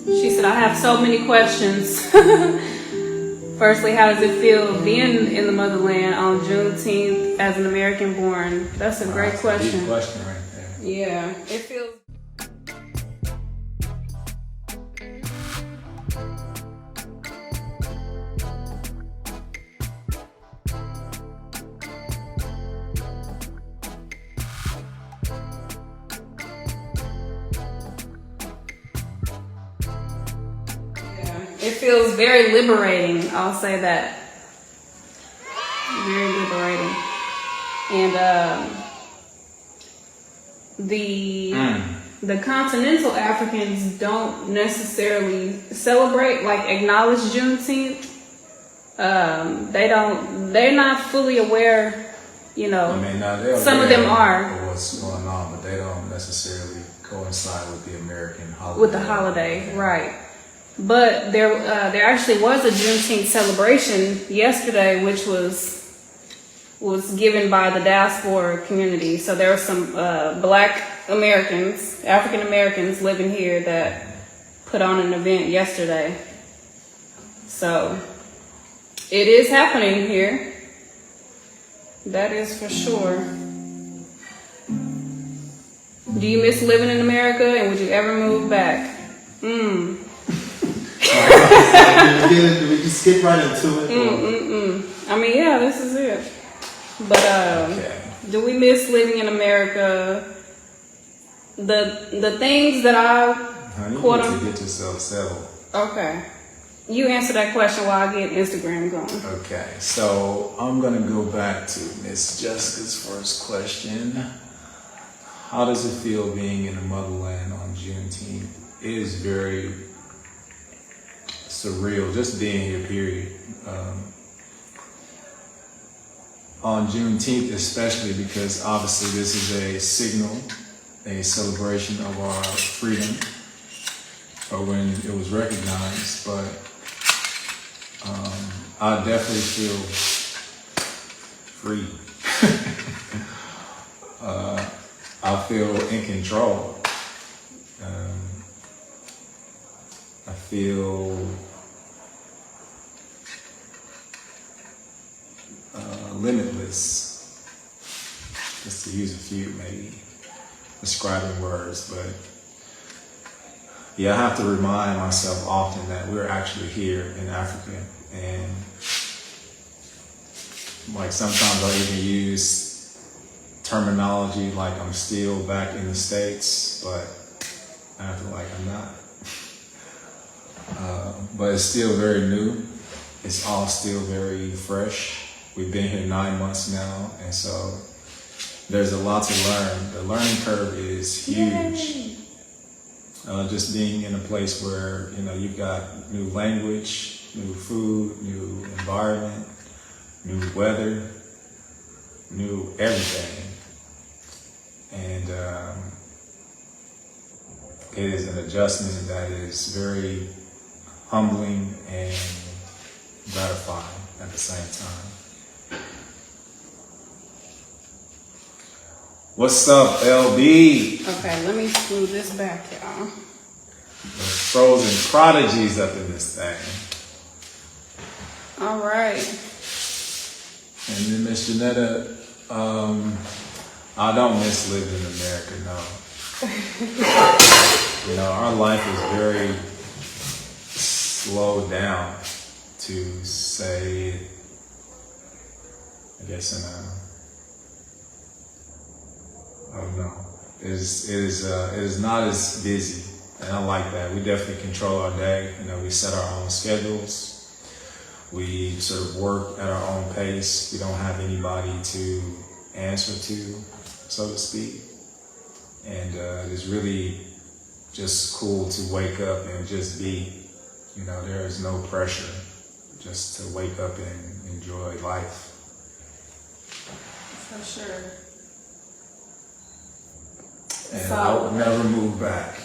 She said, I have so many questions. Firstly, how does it feel being in the motherland on Juneteenth as an American born? That's a great question. Deep question right there. Yeah, it feels. It feels very liberating, I'll say that. Very liberating. And the continental Africans don't necessarily celebrate, like acknowledge Juneteenth. They're not fully aware, some of them are. What's going on, but they don't necessarily coincide with the American holiday. With the holiday, right. But there actually was a Juneteenth celebration yesterday, which was given by the Diaspora community. So there were some Black Americans, African Americans living here that put on an event yesterday. So it is happening here. That is for sure. Do you miss living in America, and would you ever move back? Do we just skip right into it? I mean, yeah, this is it. But do we miss living in America? The things that Honey, you need to get yourself settled. Okay. You answer that question while I get Instagram going. Okay, so I'm gonna go back to Miss Jessica's first question. How does it feel being in the motherland on Juneteenth? It is very surreal, just being here, period. On Juneteenth especially, because obviously this is a signal, a celebration of our freedom, or when it was recognized, but I definitely feel free. I feel in control. I feel limitless, just to use a few maybe describing words, but yeah, I have to remind myself often that we're actually here in Africa, and like sometimes I even use terminology like I'm still back in the States, but I feel like I'm not. But it's still very new. It's all still very fresh. We've been here 9 months now, and so there's a lot to learn. The learning curve is huge. Just being in a place where, you've got new language, new food, new environment, new weather, new everything. And it is an adjustment that is very humbling and gratifying at the same time. What's up, LB? Okay, let me screw this back, y'all. The frozen prodigies up in this thing. All right. And then Miss Janetta, I don't miss living in America, no. Our life is very slowed down, to say, I guess I don't know. It is not as busy, and I like that. We definitely control our day. We set our own schedules. We sort of work at our own pace. We don't have anybody to answer to, so to speak. And it's really just cool to wake up and just be. There is no pressure, just to wake up and enjoy life. For sure. And I will never move back.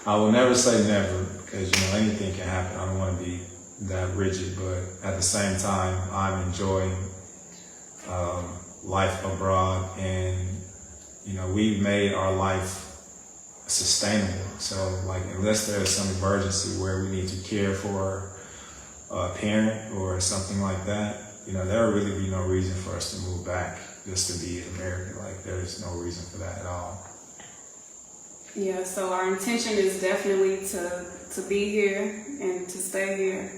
I will never say never, because anything can happen. I don't want to be that rigid, but at the same time, I'm enjoying life abroad, and we've made our life sustainable. So like unless there's some emergency where we need to care for a parent or something like that, there would really be no reason for us to move back just to be in America. Like there's no reason for that at all. Yeah, so our intention is definitely to be here and to stay here.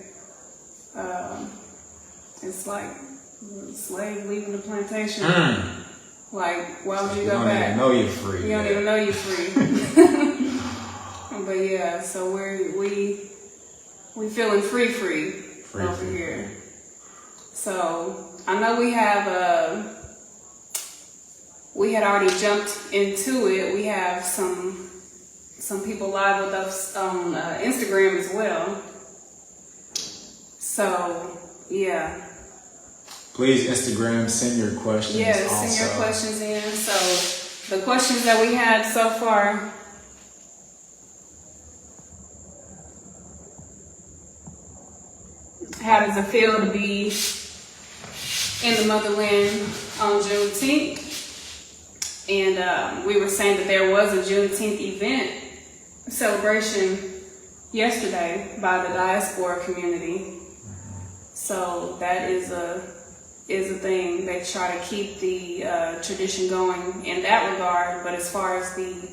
It's like a slave leaving the plantation. Like, why would you go back? You don't even know you're free. You don't even know you're free. But yeah, so we feeling free over here. So I know we had already jumped into it. We have some people live with us on Instagram as well. So yeah. Please Instagram, send your questions. Yeah, send your questions in. So the questions that we had so far. How does it feel to be in the motherland on Juneteenth? And we were saying that there was a Juneteenth event celebration yesterday by the Diaspora community. So that is a thing. They try to keep the tradition going in that regard, but as far as the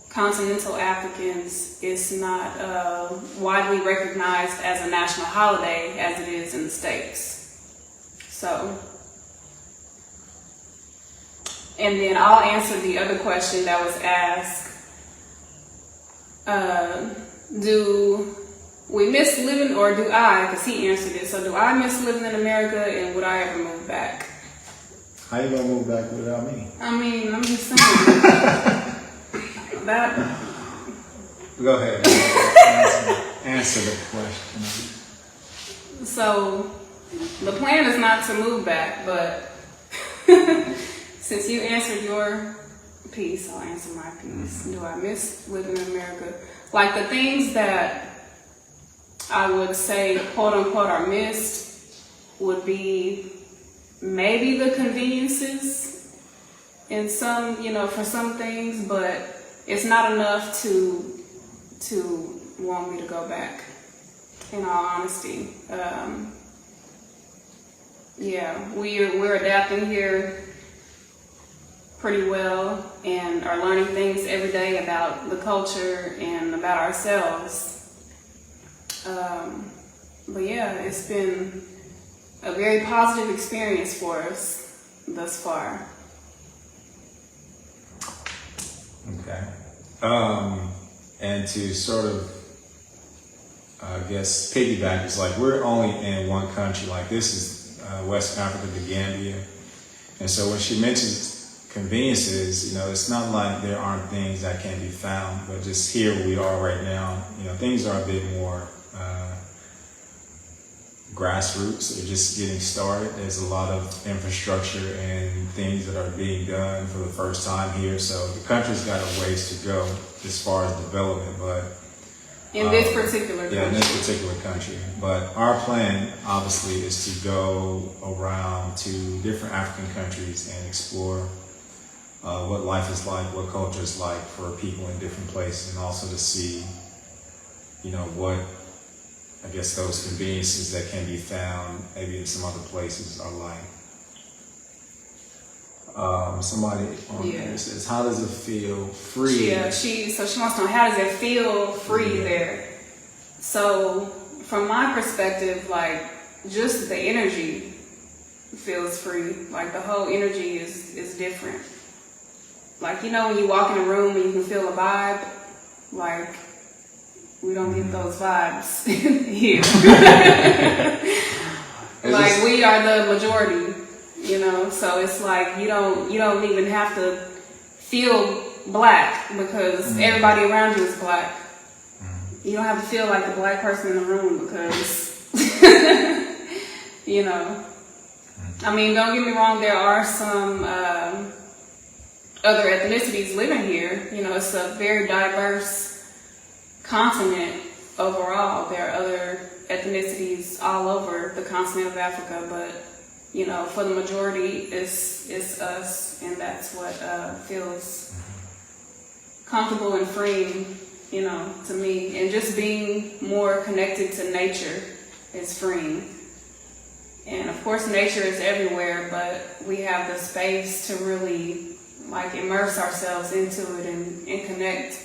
continental Africans, it's not widely recognized as a national holiday as it is in the States. So, and then I'll answer the other question that was asked. Do we miss living, or do I, because he answered it, so do I miss living in America, and would I ever move back? How you gonna move back without me? I mean, I'm just saying. that. Go ahead. Answer the question. So, the plan is not to move back, but since you answered your piece, I'll answer my piece. Do I miss living in America? Like the things that I would say, quote unquote, are missed would be maybe the conveniences in some, for some things, but it's not enough to want me to go back, in all honesty. Yeah, we're adapting here pretty well and are learning things every day about the culture and about ourselves. But yeah, it's been a very positive experience for us thus far. Okay. And to sort of, I guess, piggyback, is like we're only in one country. Like this is West Africa, the Gambia. And so when she mentions conveniences, it's not like there aren't things that can be found, but just here where we are right now, things are a bit more grassroots. They're just getting started. There's a lot of infrastructure and things that are being done for the first time here. So the country's got a ways to go as far as development, but in this particular country. Yeah, in this particular country. But our plan, obviously, is to go around to different African countries and explore what life is like, what culture is like for people in different places, and also to see, what, I guess, those conveniences that can be found maybe in some other places are like. Somebody on here says, how does it feel free? She wants to know, how does it feel free there? So from my perspective, like just the energy feels free. Like the whole energy is different. Like, when you walk in a room and you can feel a vibe, like we don't get those vibes here. Like we are the majority. So it's like you don't even have to feel black because everybody around you is black. You don't have to feel like the black person in the room because I mean, don't get me wrong, there are some other ethnicities living here. It's a very diverse continent overall. There are other ethnicities all over the continent of Africa, but for the majority, it's us, and that's what feels comfortable and freeing, you know, to me. And just being more connected to nature is freeing. And of course, nature is everywhere, but we have the space to really like immerse ourselves into it and connect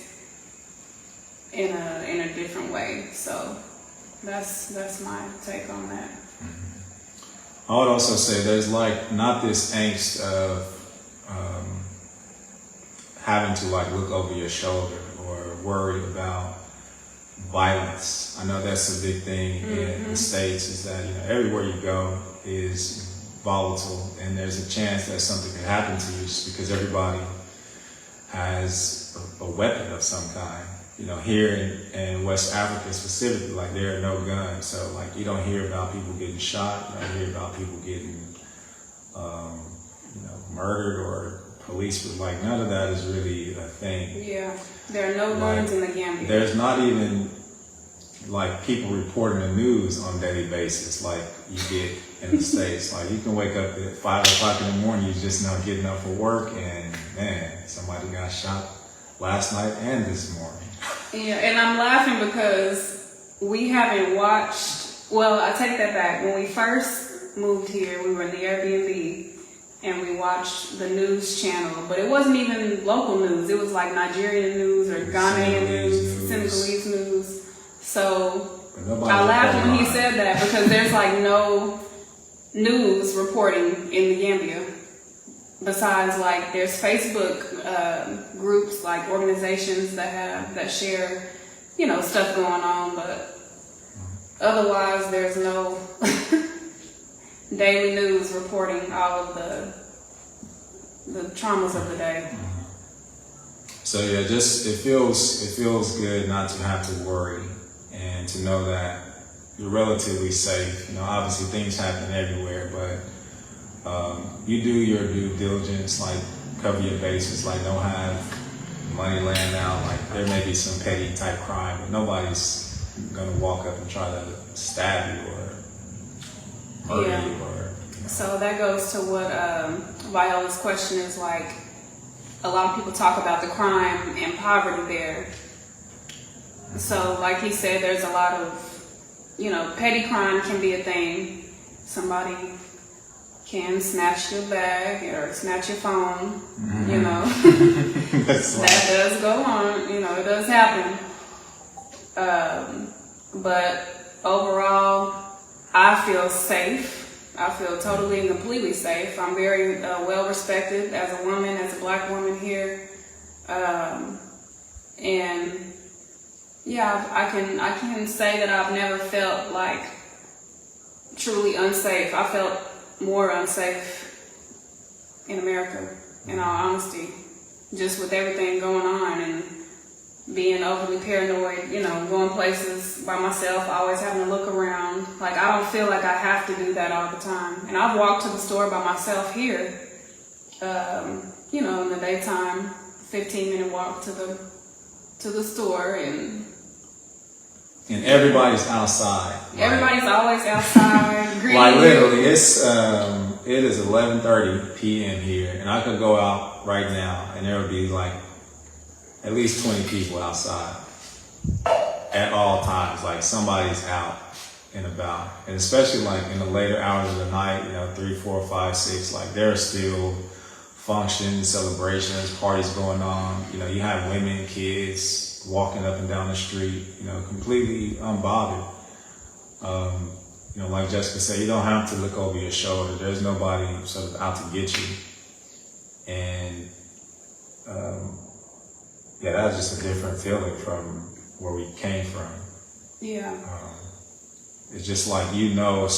in a different way. So that's my take on that. I would also say there's like not this angst of having to like look over your shoulder or worry about violence. I know that's a big thing in the States, is that, you know, everywhere you go is volatile and there's a chance that something can happen to you just because everybody has a weapon of some kind. You know, here in West Africa specifically, like there are no guns, so like you don't hear about people getting shot, you don't hear about people getting murdered or police, but like none of that is really a thing. Yeah, there are no guns in the Gambia. There's not even like people reporting the news on a daily basis like you get in the States. Like you can wake up at 5 o'clock in the morning, you're just now getting up for work, and man, somebody got shot last night and this morning. Yeah, and I'm laughing because we haven't watched, well, I take that back. When we first moved here, we were in the Airbnb and we watched the news channel, but it wasn't even local news. It was like Nigerian news or Ghanaian news, Senegalese news. So I laughed when he said that because there's like no news reporting in the Gambia. Besides, like, there's Facebook groups, like organizations that share, you know, stuff going on, but otherwise there's no daily news reporting all of the traumas of the day. So yeah, just it feels good not to have to worry and to know that you're relatively safe. You know, obviously things happen everywhere, but you do your due diligence, like cover your bases, like don't have money laying out. Like there may be some petty type crime, but nobody's gonna walk up and try to stab you or murder you. Or, you know. So that goes to what Viola's question is like. A lot of people talk about the crime and poverty there. So like he said, there's a lot of, you know, petty crime can be a thing. Somebody can snatch your bag or snatch your phone, you know. That does go on, you know, it does happen. But overall, I feel safe. I feel totally and completely safe. I'm very well respected as a woman, as a black woman here. And yeah, I can say that I've never felt like truly unsafe. I felt more unsafe in America, in all honesty, just with everything going on and being overly paranoid, you know, going places by myself, always having to look around. Like, I don't feel like I have to do that all the time. And I've walked to the store by myself here, you know, in the daytime, 15-minute walk to the store, and everybody's outside. Everybody's always outside. Like literally, it is 11:30 p.m. here, and I could go out right now, and there would be like at least 20 people outside at all times. Like somebody's out and about, and especially like in the later hours of the night, you know, 3, 4, 5, 6. Like there are still functions, celebrations, parties going on. You know, you have women, kids walking up and down the street, you know, completely unbothered. You know, like Jessica said, you don't have to look over your shoulder. There's nobody sort of out to get you. And yeah, that's just a different feeling from where we came from. Yeah. It's just like, you know,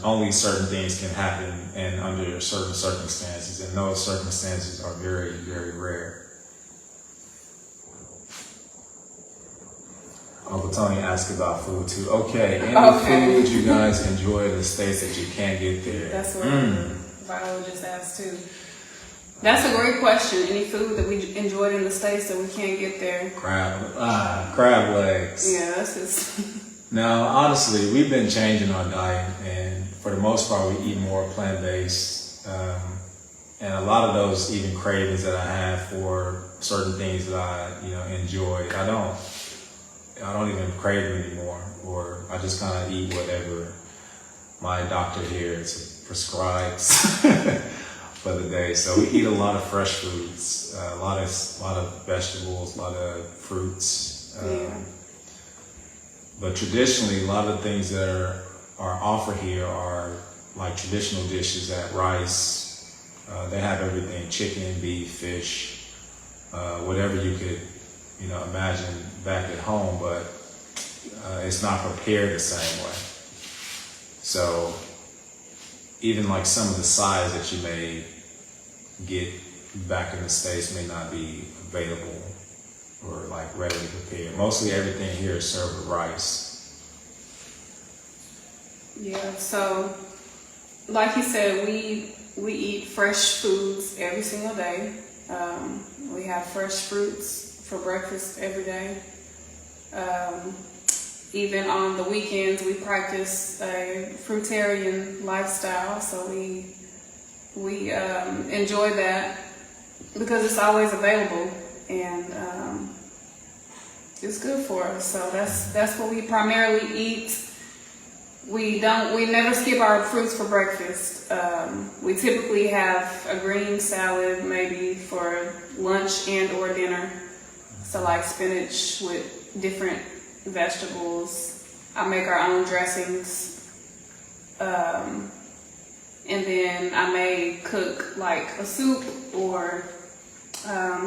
only certain things can happen and under certain circumstances, and those circumstances are very, very rare. Uncle Tony asked about food too. Okay, any food you guys enjoy in the States that you can't get there? That's what Viola just asked too. That's a great question. Any food that we enjoyed in the States that we can't get there? Crab legs. Yeah, that's just... Now, honestly, we've been changing our diet, and for the most part, we eat more plant-based. And a lot of those even cravings that I have for certain things that I enjoy. I don't even crave them anymore, or I just kind of eat whatever my doctor here prescribes for the day. So we eat a lot of fresh foods, a lot of vegetables, a lot of fruits. But traditionally, a lot of the things that are offered here are like traditional dishes, that rice. They have everything: chicken, beef, fish, whatever you could imagine back at home, but it's not prepared the same way. So even like some of the sides that you may get back in the States may not be available or like readily prepared. Mostly everything here is served with rice. Yeah, so like you said, we eat fresh foods every single day. We have fresh fruits for breakfast every day. Even on the weekends, we practice a fruitarian lifestyle, so we enjoy that because it's always available, and it's good for us. So that's what we primarily eat. We never skip our fruits for breakfast. We typically have a green salad maybe for lunch and or dinner. So like spinach with different vegetables. I make our own dressings. And then I may cook like a soup or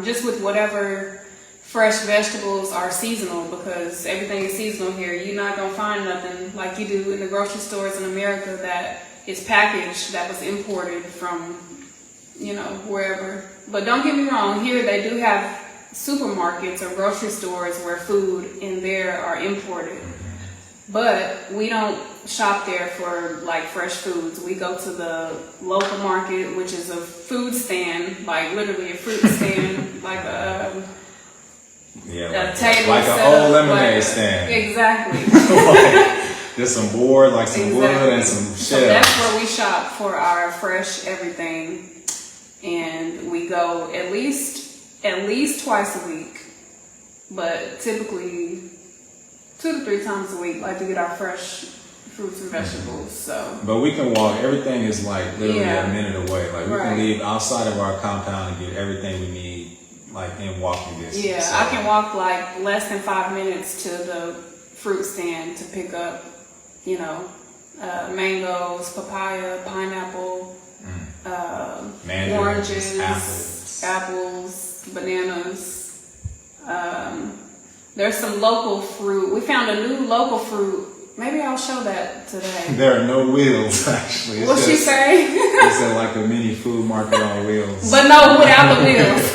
just with whatever fresh vegetables are seasonal, because everything is seasonal here. You're not going to find nothing like you do in the grocery stores in America that is packaged, that was imported from, wherever. But don't get me wrong, here they do have supermarkets or grocery stores where food in there are imported. But we don't shop there for like fresh foods. We go to the local market, which is a food stand, like literally a fruit stand, like a table like an old lemonade stand. Exactly. Just some board, like some wood and some shells. So that's where we shop for our fresh everything, and we go at least twice a week, but typically 2 to 3 times a week, like to get our fresh fruits and vegetables. So, but we can walk. Everything is like literally a minute away. Like we can leave outside of our compound and get everything we need, like in walking distance. Yeah, so I can walk like less than 5 minutes to the fruit stand to pick up, mangoes, papaya, pineapple, oranges, apples, bananas. There's some local fruit. We found a new local fruit. Maybe I'll show that today. There are no wheels, actually. What'd she say? It's like a mini food market on wheels. But no, without the wheels.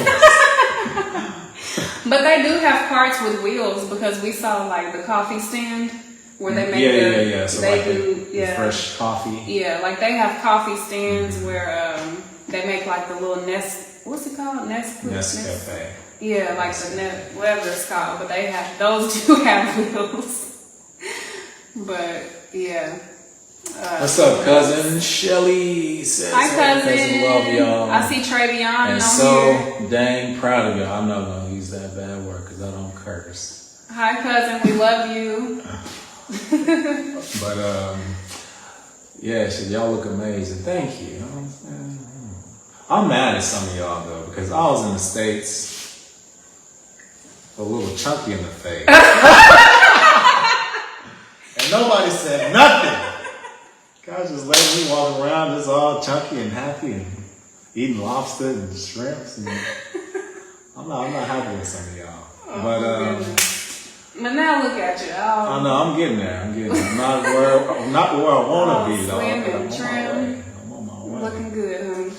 But they do have carts with wheels, because we saw like the coffee stand where they make So they like do the fresh coffee. Yeah, like they have coffee stands where they make like the little what's it called? Nescafe. Yeah, like whatever it's called, but those do have wheels. But yeah. What's up, cousin? Shelly says, hi, cousin. Love y'all. I see Travion and so dang proud of y'all. I'm not gonna use that bad word because I don't curse. Hi, cousin. We love you. But y'all look amazing. Thank you. You know what I'm saying? I'm mad at some of y'all though, because I was in the States, a little chunky in the face. And nobody said nothing. Guys just letting me walk around just all chunky and happy and eating lobster and shrimps. And I'm not happy with some of y'all. But now look at you. I know, I'm getting there. I'm not where I want to be though. Slim and trim. I'm on my way. Looking good, honey.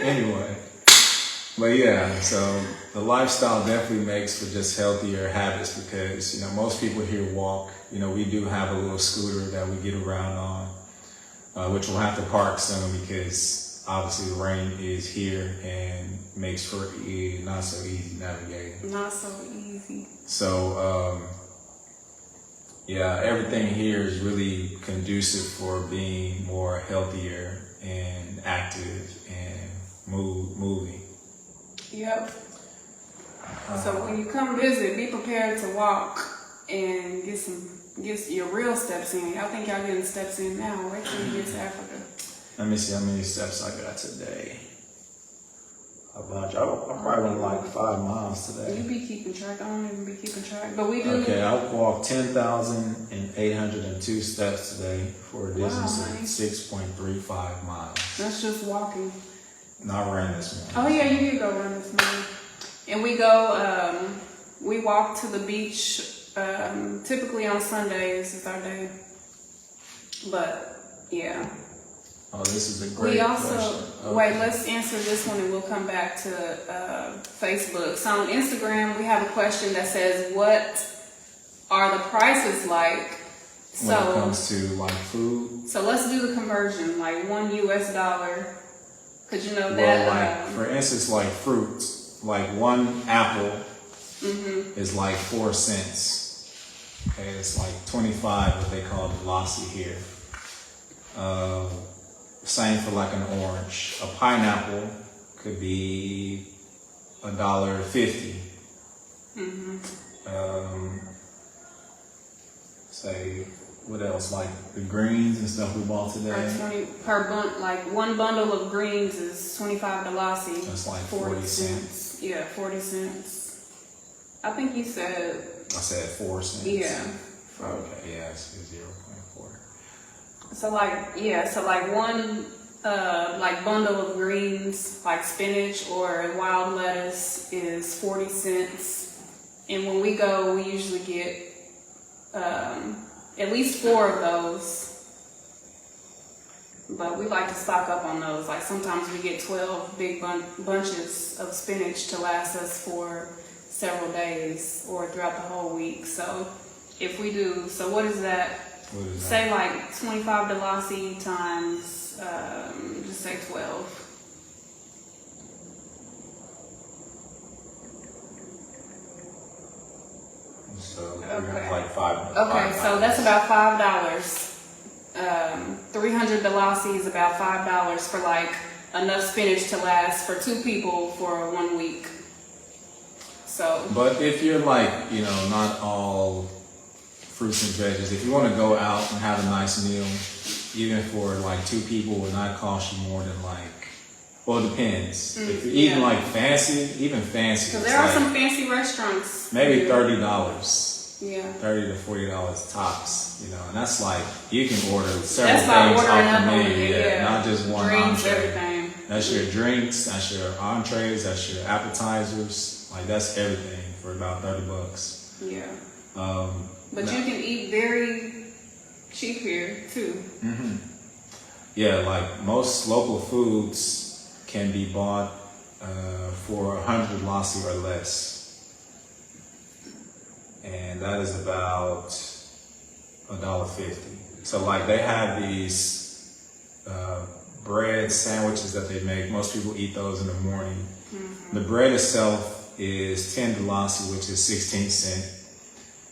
Anyway, but yeah, so the lifestyle definitely makes for just healthier habits, because most people here walk. We do have a little scooter that we get around on, which we'll have to park soon because obviously the rain is here and makes for not so easy navigating. Not so easy. So everything here is really conducive for being more healthier and active and moving. Yep. So when you come visit, be prepared to walk and get your real steps in. Y'all think y'all getting steps in now? Wait till you get to Africa. Let me see how many steps I got today. A bunch. I probably went like 5 miles today. You be keeping track. I don't even be keeping track, but we do. Okay, I walked 10,802 steps today for a distance of 6.35 miles. That's just walking. And I ran this morning. Oh yeah, you did go run this morning. And we go. We walk to the beach. Typically on Sundays is our day. But yeah. Oh, this is a great We also question. Okay. wait. Let's answer this one, and we'll come back to Facebook. So on Instagram, we have a question that says, "What are the prices like?" When it comes to like food. So let's do the conversion, like $1 US. Cause you know Well, that. like for instance, like fruits, like one apple is like 4 cents. Okay, it's like 25, what they call velocity here. Same for like an orange. A pineapple could be $1.50. Say what else? Like the greens and stuff we bought today. Like one bundle of greens is 25 velocity. That's like 40 cents. Yeah, 40 cents. I think you said. I said 4 cents. Yeah. Okay. Yeah, it's 0.4. So like one like bundle of greens, like spinach or wild lettuce, is 40 cents. And when we go, we usually get at least 4 of those. But we like to stock up on those. Like sometimes we get 12 big bunches of spinach to last us for several days or throughout the whole week. So if we do, so what is that? Say like 25 velocity times, just say 12. So we're like $5. Okay, so that's about $5. 300 velocity is about $5 for like enough spinach to last for 2 people for 1 week. So. But if you're like, not all fruits and veggies, if you want to go out and have a nice meal, even for like 2 people, would not cost you more than like, well, it depends. If you're eating like fancy, even fancy. Because there are some fancy restaurants. Maybe $30. Yeah. $30 to $40 tops, and that's like, you can order several That's by things ordering off up the on menu, it, not just one drinks, entree. everything. That's your drinks, that's your entrees, that's your appetizers, like that's everything for about $30. Yeah. But no. you can eat very cheap here too. Yeah, like most local foods can be bought for 100 velocity or less. And that is about $1.50. So like they have these bread sandwiches that they make. Most people eat those in the morning. The bread itself is 10 velocity, which is 16 cents.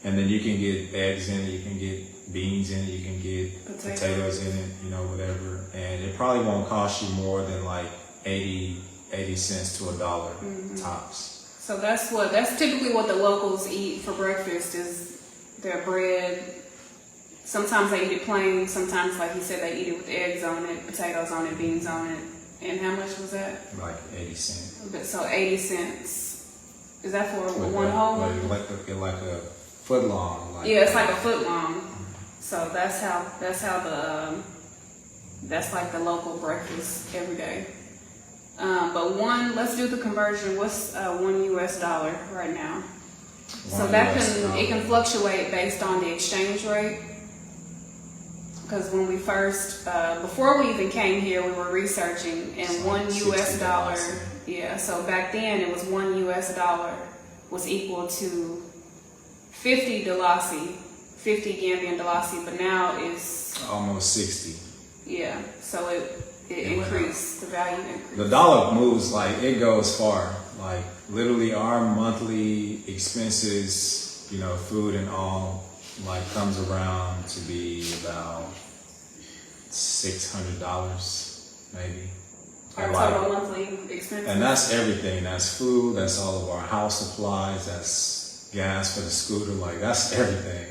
And then you can get eggs in it, you can get beans in it, you can get potatoes in it, whatever. And it probably won't cost you more than like 80 cents to $1 tops. So that's typically what the locals eat for breakfast is their bread. Sometimes they eat it plain, sometimes like you said they eat it with eggs on it, potatoes on it, beans on it. And how much was that? Like 80 cents. So 80 cents. Is that for one whole one? Like a foot long. It's like a foot long. So that's like the local breakfast every day. But let's do the conversion. What's $1 US right now? So it can fluctuate based on the exchange rate. Because when we first, before we even came here, we were researching, and $1 US, so back then it was $1 US was equal to 50 Dalasi, 50 Gambian Dalasi, but now it's almost 60. Yeah, so it increased, the value increased. The dollar moves it goes far. Like literally our monthly expenses, food and all, comes around to be about $600 maybe. Our total monthly expenses. And that's everything. That's food. That's all of our house supplies. That's gas for the scooter. Like, that's everything.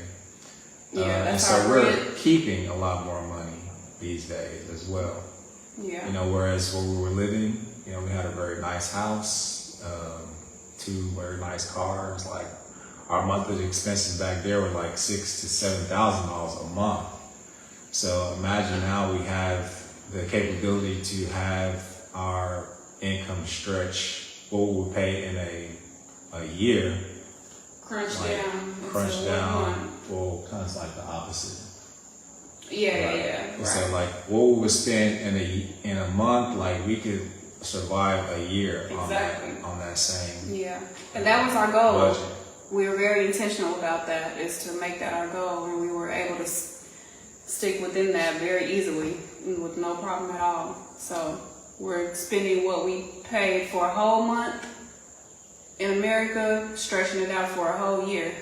Yeah, that's and so our we're rent. keeping a lot more money these days as well. Yeah. You know, whereas where we were living, you know, we had a very nice house, 2 very nice cars. Like, our monthly expenses back there were like $6,000 to $7,000 a month. So imagine now we have the capability to have our income stretch what we would pay in a year. Crunch Like, down. Crunch into down. 1 month. Well, kind of like the opposite. Yeah. Right. So like what we would spend in a month, like we could survive a year on that same Yeah, and that was our goal. budget. We were very intentional about that, is to make that our goal, and we were able to stick within that very easily with no problem at all. So we're spending what we paid for a whole month in America, stretching it out for a whole year.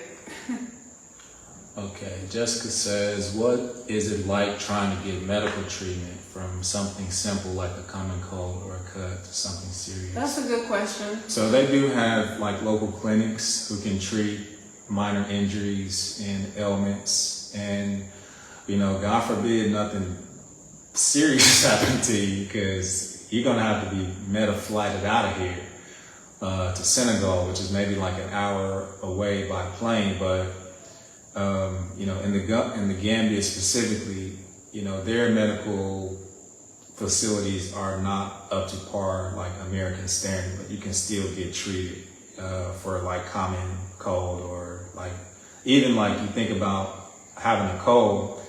Okay, Jessica says, what is it like trying to get medical treatment from something simple like a common cold or a cut to something serious? That's a good question. So they do have like local clinics who can treat minor injuries and ailments, and you know, God forbid nothing serious happen to you, because you're gonna have to be meta-flighted out of here to Senegal, which is maybe like an hour away by plane. But you know, in the Gambia specifically, you know, their medical facilities are not up to par like American standard, but you can still get treated for like common cold, or like even like you think about having a cold.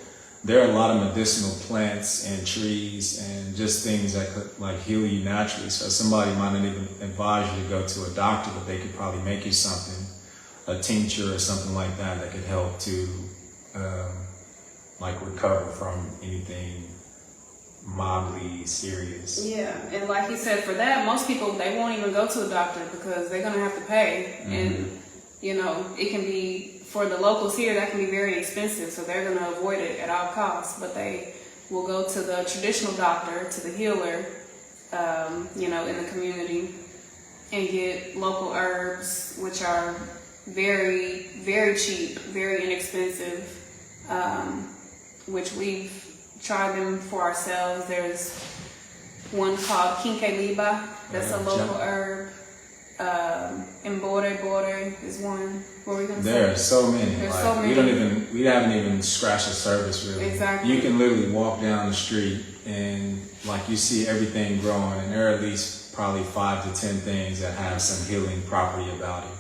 There are a lot of medicinal plants and trees and just things that could like heal you naturally. So somebody might not even advise you to go to a doctor, but they could probably make you something, a tincture or something like that could help to like recover from anything mildly serious. Yeah, and like he said, for that, most people, they won't even go to a doctor because they're gonna have to pay. Mm-hmm. And you know, it can be, for the locals here, that can be very expensive, so they're gonna avoid it at all costs. But they will go to the traditional doctor, to the healer, you know, in the community, and get local herbs, which are very, very cheap, very inexpensive, which we've tried them for ourselves. There's one called Kinke Liba, that's a local herb. And Bore is one. What were we gonna say? There are so many. There's like, so many. We haven't even scratched the surface really. Exactly. You can literally walk down the street and like you see everything growing, and there are at least probably 5 to 10 things that have some healing property about it.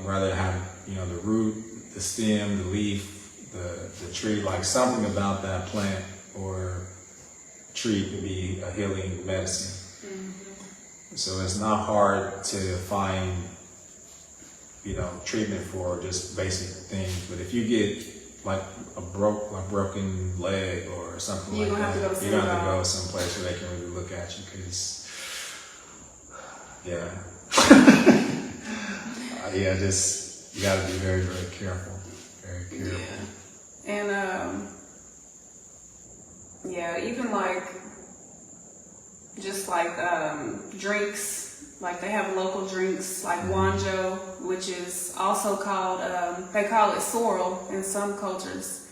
Rather than have, you know, the root, the stem, the leaf, the tree, like something about that plant or tree could be a healing medicine. Mm-hmm. So it's not hard to find, you know, treatment for just basic things. But if you get like a broken leg or something like that, you're gonna have to go someplace where they can really look at you, because just you gotta be very, very careful. Very careful. Yeah. And even like just like drinks, like they have local drinks like wanjo, which is also called they call it sorrel in some cultures.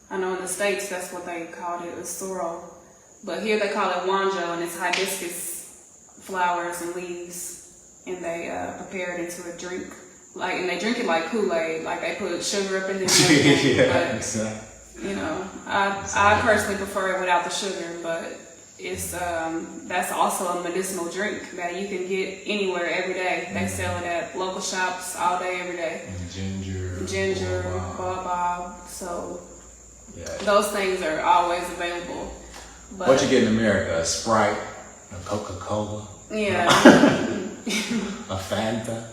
I know in the States that's what they called it, was sorrel, but here they call it wanjo, and it's hibiscus flowers and leaves, and they prepare it into a drink. Like, and they drink it like Kool-Aid, like they put sugar up in it. Yeah, exactly. You know, I personally prefer it without the sugar, but it's that's also a medicinal drink that you can get anywhere every day. They sell it at local shops all day, every day. And ginger, baobab. So those things are always available. But what you get in America? A Sprite, a Coca-Cola, yeah, a Fanta.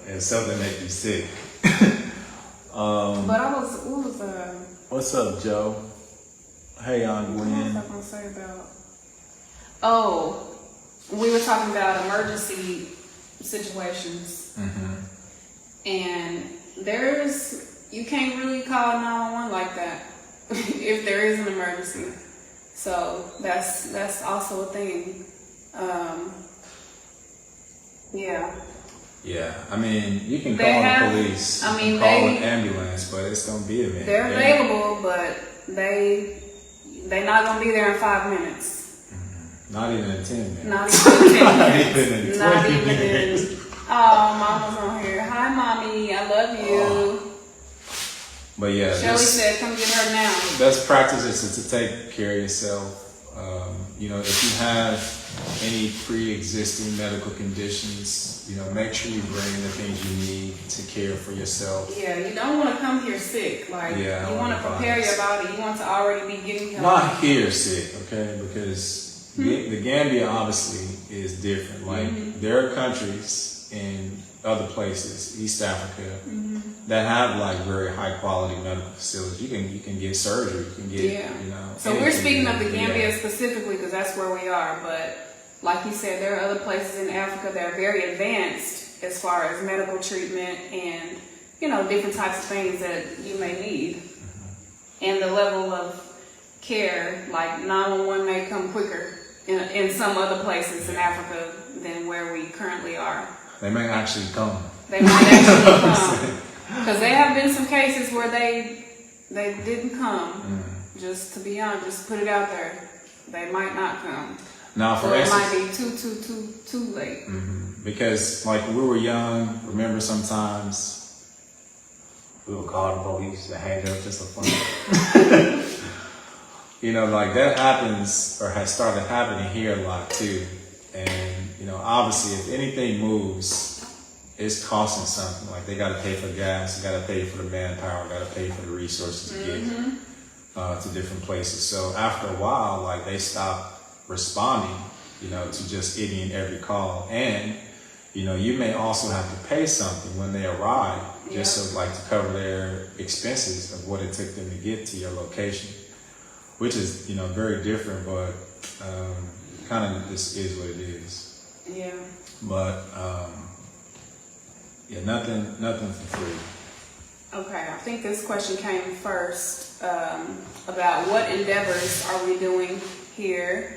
And something make you sick. but What's up, Joe? Hey, Aunt Gwen. what was I gonna say about? Oh, we were talking about emergency situations, and you can't really call 911 like that if there is an emergency. So that's also a thing. Yeah. Yeah, I mean, you can They call have- the police, I mean, you can call they- an ambulance, but it's gonna be a minute. They're available, but they're not gonna be there in 5 minutes. Not even in 10 minutes. Not even 10 Not minutes. even in Not 20 even minutes. in. Oh, Mama's on here. Hi, Mommy. I love you. But yeah, Shelly just said, "Come get her now." best practice is to take care of yourself. You know, if you have any pre-existing medical conditions, you know, make sure you bring the things you need to care for yourself. Yeah, you don't want to come here sick. Like, Yeah, I you want to wanna prepare advise. your body. You want to already be getting healthy. Not here sick, okay? Because the Gambia obviously is different. Like, there are countries in other places, East Africa, that have like very high quality medical facilities. You can get surgery, you can get, you know. So we're anything speaking of the you Gambia need. specifically because that's where we are. But like you said, there are other places in Africa that are very advanced as far as medical treatment and, you know, different types of things that you may need. And the level of care, like 911 may come quicker in some other places in Africa than where we currently are. They may actually come. They might actually come. Because there have been some cases where they didn't come. Just to be honest, just put it out there. They might not come. Now, for Or it instance, might be too late. because like when we were young, remember sometimes we would call the police to hang up just for fun. You know, like that happens or has started happening here a lot too. And, you know, obviously if anything moves, it's costing something. Like they got to pay for gas, they got to pay for the manpower, got to pay for the resources to get to different places. So after a while, like they stop responding, you know, to just any and every call. And, you know, you may also have to pay something when they arrive, just so like to cover their expenses of what it took them to get to your location, which is, you know, very different, but kind of this is what it is. Yeah. But yeah, nothing for free. Okay, I think this question came first about what endeavors are we doing here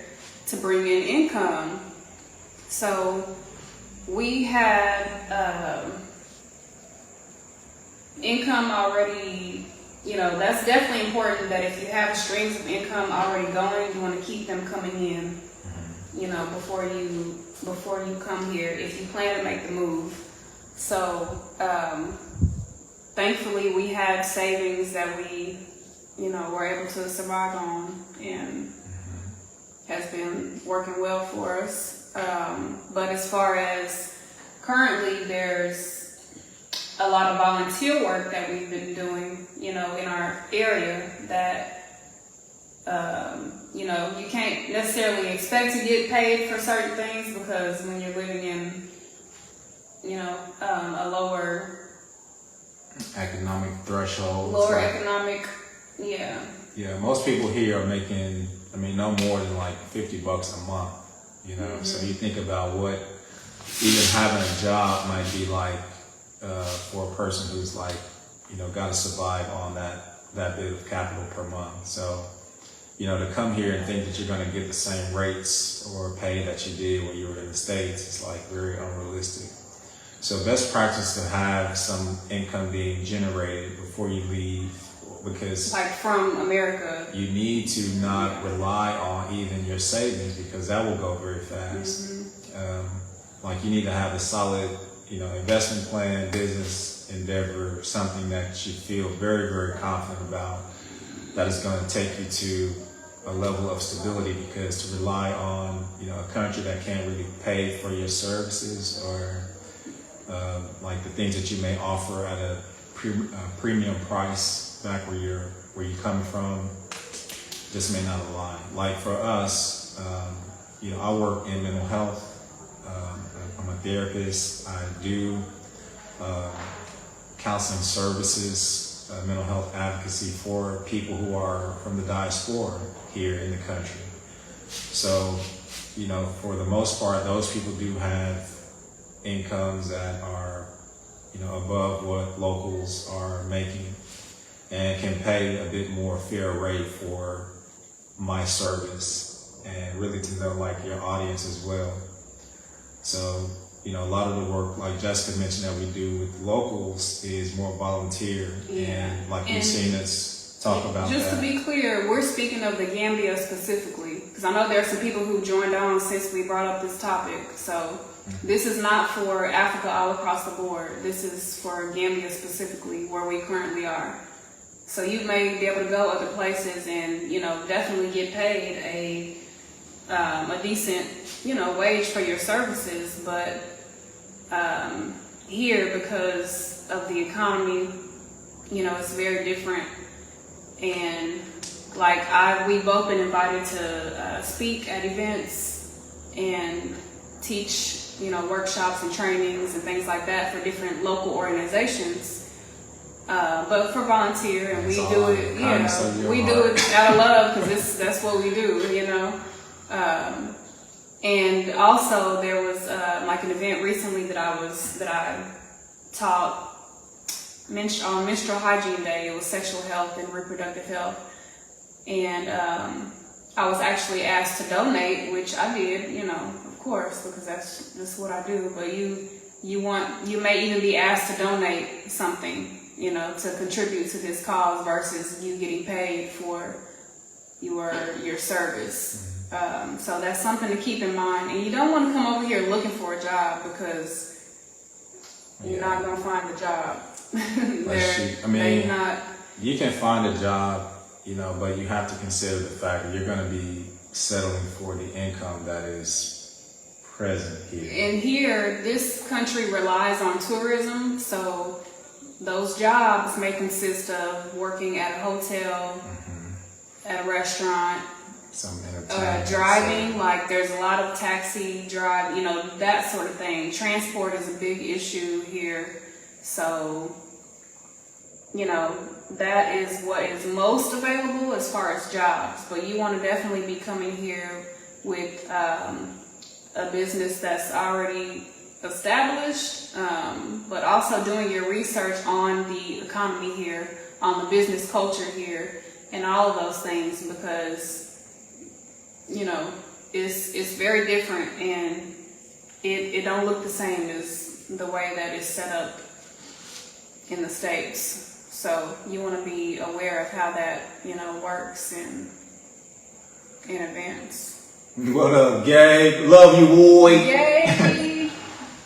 to bring in income. So we had income already, you know, that's definitely important that if you have streams of income already going, you want to keep them coming in, you know, before you come here, if you plan to make the move. So thankfully we had savings that we, you know, were able to survive on and has been working well for us. But as far as currently, there's a lot of volunteer work that we've been doing, you know, in our area that, you know, you can't necessarily expect to get paid for certain things because when you're living in, you know, a lower Economic threshold. lower economic, yeah. Yeah, most people here are making, I mean, no more than like $50 a month, you know? So you think about what even having a job might be like for a person who's like, you know, got to survive on that bit of capital per month. So, you know, to come here and think that you're going to get the same rates or pay that you did when you were in the States is like very unrealistic. So best practice to have some income being generated before you leave, because Like from America. you need to not rely on even your savings because that will go very fast. Like you need to have a solid, you know, investment plan, business endeavor, something that you feel very, very confident about that is going to take you to a level of stability, because to rely on, you know, a country that can't really pay for your services or like the things that you may offer at a premium price back where you're coming from, just may not align. Like for us, you know, I work in mental health. I'm a therapist. I do counseling services, mental health advocacy for people who are from the diaspora here in the country. So, you know, for the most part, those people do have incomes that are, you know, above what locals are making and can pay a bit more fair rate for my service and really to know like your audience as well. So, you know, a lot of the work, like Jessica mentioned, that we do with locals is more volunteer. And like you've seen us talk about just that. to be clear, we're speaking of the Gambia specifically, because I know there are some people who joined on since we brought up this topic. So this is not for Africa all across the board. This is for Gambia specifically, where we currently are. So you may be able to go other places and, you know, definitely get paid a decent, you know, wage for your services, but here, because of the economy, you know, it's very different. And like we've both been invited to speak at events and teach, you know, workshops and trainings and things like that for different local organizations. But for volunteer, and we do it, you know, we do it out of love because that's what we do, you know. And also there was like an event recently that I taught on Menstrual Hygiene Day. It was sexual health and reproductive health, and I was actually asked to donate, which I did, you know, of course, because that's what I do. But you may even be asked to donate something, you know, to contribute to this cause versus you getting paid for your service. So that's something to keep in mind. And you don't want to come over here looking for a job because you're not going to find a job. You can find a job, you know, but you have to consider the fact that you're going to be settling for the income that is present here. And here, this country relies on tourism, so those jobs may consist of working at a hotel, at a restaurant, some entertainment, driving, like there's a lot of taxi drive, you know, that sort of thing. Transport is a big issue here, so, you know, that is what is most available as far as jobs. But you want to definitely be coming here with a business that's already established, but also doing your research on the economy here, on the business culture here, and all of those things, because, you know, it's very different, and it don't look the same as the way that it's set up in the States. So you want to be aware of how that, you know, works in advance. What up, Gabe? Love you, boy. Yay!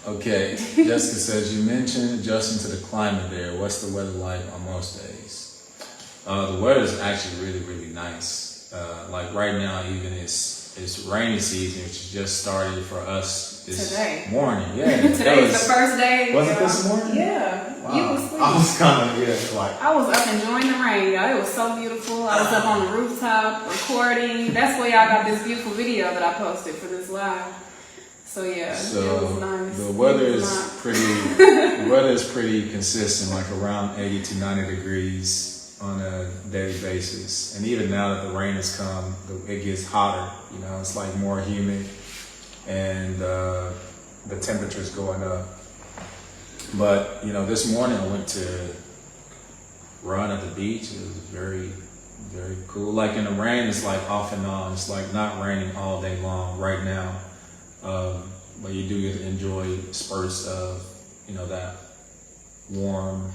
Okay, Jessica says, you mentioned adjusting to the climate there. What's the weather like on most days? The weather is actually really, really nice. Like right now, even it's rainy season, which just started for us this morning. Yeah, Today's the first day. Was it this morning? Yeah. Wow. You was asleep. I was kind of, I was up enjoying the rain, y'all. It was so beautiful. I was up on the rooftop recording. That's why y'all got this beautiful video that I posted for this live. So yeah, it was nice. The weather is pretty consistent, like around 80 to 90 degrees on a daily basis. And even now that the rain has come, it gets hotter. You know, it's like more humid, and the temperature's going up. But you know, this morning I went to run at the beach. It was very, very cool. Like in the rain, it's like off and on. It's like not raining all day long right now. But you do get to enjoy spurts of, you know, that warm,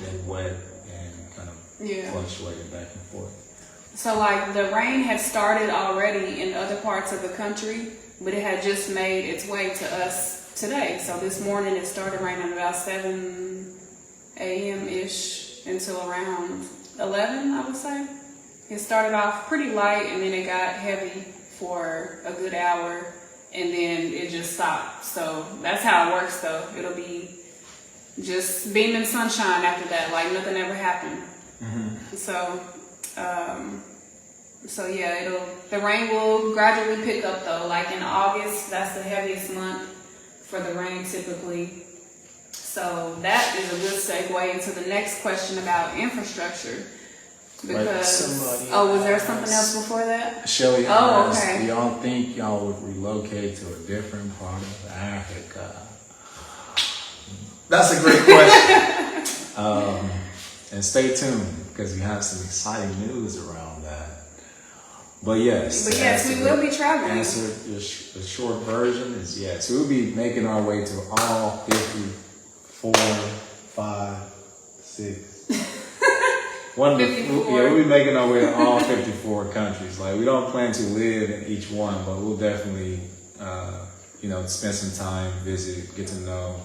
then wet, and kind of fluctuating back and forth. So like the rain had started already in other parts of the country, but it had just made its way to us today. So this morning it started raining about 7 a.m.-ish until around 11, I would say. It started off pretty light, and then it got heavy for a good hour, and then it just stopped. So that's how it works, though. It'll be just beaming sunshine after that, like nothing ever happened. So yeah, the rain will gradually pick up, though. Like in August, that's the heaviest month for the rain typically. So that is a good segue into the next question about infrastructure. Because, was there something else before that? Shelly asked, okay. Do y'all think y'all would relocate to a different part of Africa? That's a great question. And stay tuned, because we have some exciting news around that. But yes. But yes, we will be traveling. Answer the short version is yes. We'll be making our way to all 54, 5, 6. We'll be making our way to all 54 countries. Like, we don't plan to live in each one, but we'll definitely, spend some time, visit, get to know,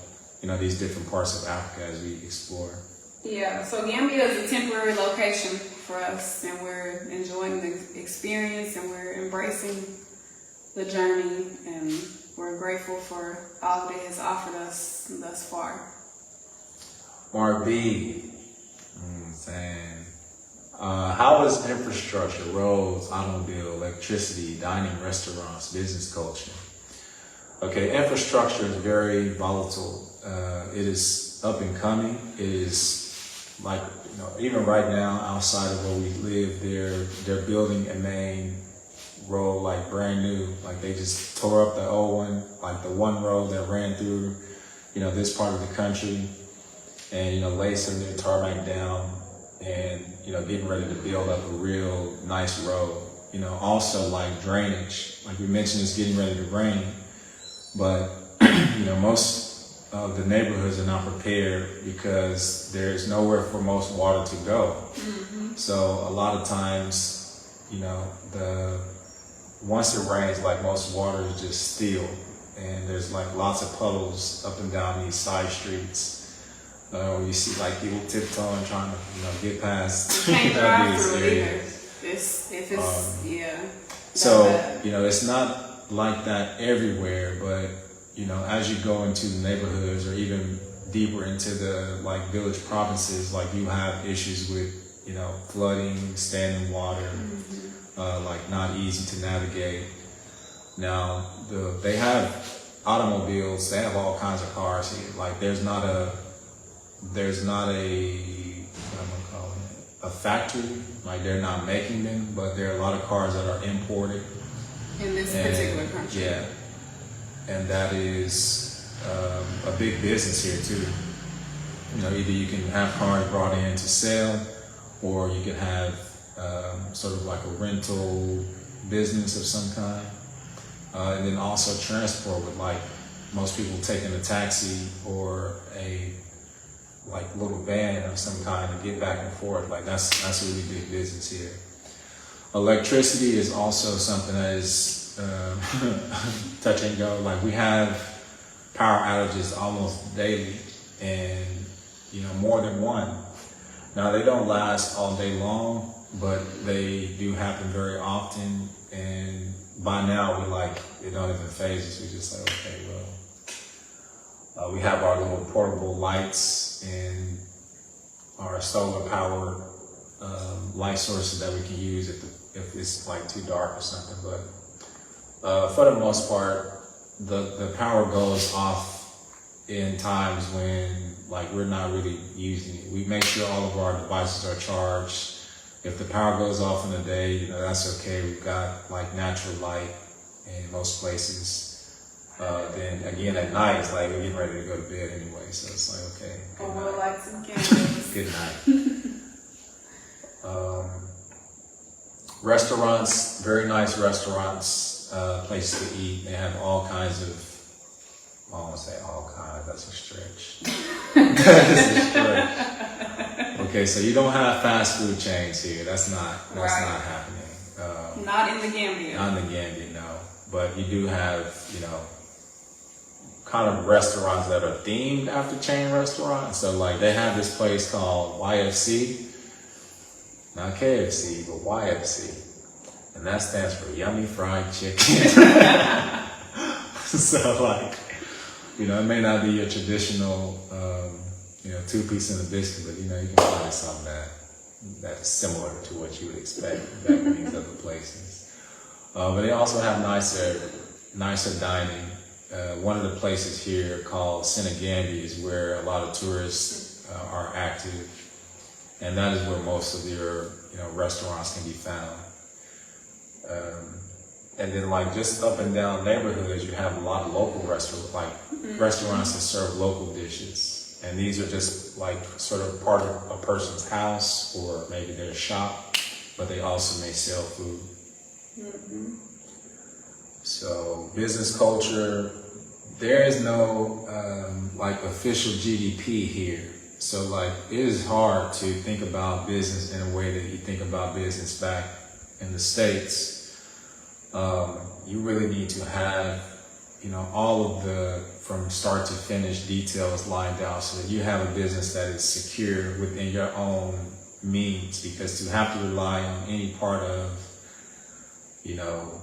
these different parts of Africa as we explore. Yeah, so Gambia is a temporary location for us, and we're enjoying the experience, and we're embracing the journey, and we're grateful for all that it has offered us thus far. Mark B. How is infrastructure, roads, automobile, electricity, dining, restaurants, business culture? Okay, infrastructure is very volatile. It is up and coming. It is like, even right now, outside of where we live, they're building a main road, like brand new. Like, they just tore up the old one, like the one road that ran through, this part of the country, and, lay some new tarmac down, and, getting ready to build up a real nice road. Also like drainage, like we mentioned, it's getting ready to rain, but, most of the neighborhoods are not prepared because there's nowhere for most water to go. Mm-hmm. So a lot of times, once it rains, like, most water is just still, and there's like lots of puddles up and down these side streets. Where you see like people tiptoeing, trying to get past. You can't drive through it either. So it's not like that everywhere, but as you go into the neighborhoods or even deeper into the like village provinces, like you have issues with flooding, standing water, mm-hmm. Like not easy to navigate. Now they have automobiles, they have all kinds of cars here. Like there's not a factory, like they're not making them, but there are a lot of cars that are imported in this particular country. Yeah, and that is a big business here too. Either you can have cars brought in to sell, or you can have sort of like a rental business of some kind, and then also transport with like most people taking a taxi or a like little van of some kind to get back and forth. Like that's a really big business here. Electricity is also something that is touch and go. Like we have power outages almost daily, and more than one. Now they don't last all day long, but they do happen very often. And by now it don't even phase us. We just like, okay, well. We have our little portable lights and our solar powered light sources that we can use if it's like too dark or something. But for the most part, the power goes off in times when like we're not really using it. We make sure all of our devices are charged. If the power goes off in the day, that's okay. We've got like natural light in most places. Then again at night, it's like we're getting ready to go to bed anyway, so it's like, okay. We'll light some candles. Good night. Restaurants, very nice restaurants, places to eat. They have all kinds of, I don't want to say all kinds, that's a stretch. That's a stretch. Okay, so you don't have fast food chains here. That's not happening. Not in the Gambia. Not in the Gambia, no. But you do have, kind of restaurants that are themed after chain restaurants. So like they have this place called YFC, not KFC, but YFC, and that stands for Yummy Fried Chicken. So like, it may not be your traditional, 2-piece and a biscuit, but you can find something that's similar to what you would expect back in these other places. But they also have nicer dining. One of the places here called Senegambia is where a lot of tourists are active, and that is where most of your restaurants can be found. And then like just up and down neighborhoods, you have a lot of local restaurants, restaurants that serve local dishes, and these are just like sort of part of a person's house or maybe their shop, but they also may sell food. So business culture, there is no like official GDP here. So like it is hard to think about business in a way that you think about business back in the States. You really need to have, you know, all of the from start to finish details lined out so that you have a business that is secure within your own means, because to have to rely on any part of, you know,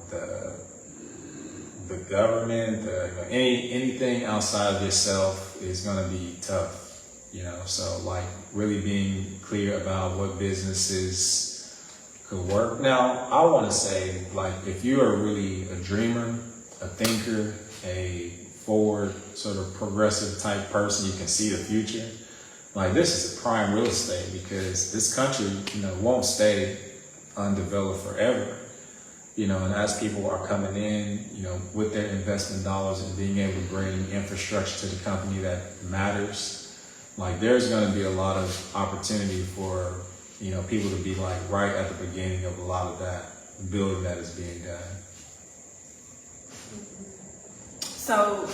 the government, anything outside of yourself is going to be tough. You know, so like really being clear about what businesses could work. Now, I want to say, like, if you are really a dreamer, a thinker, a forward sort of progressive type person, you can see the future. Like, this is a prime real estate, because this country, you know, won't stay undeveloped forever. You know, and as people are coming in, you know, with their investment dollars and being able to bring infrastructure to the company that matters, like there's going to be a lot of opportunity for, you know, people to be like right at the beginning of a lot of that building that is being done. So,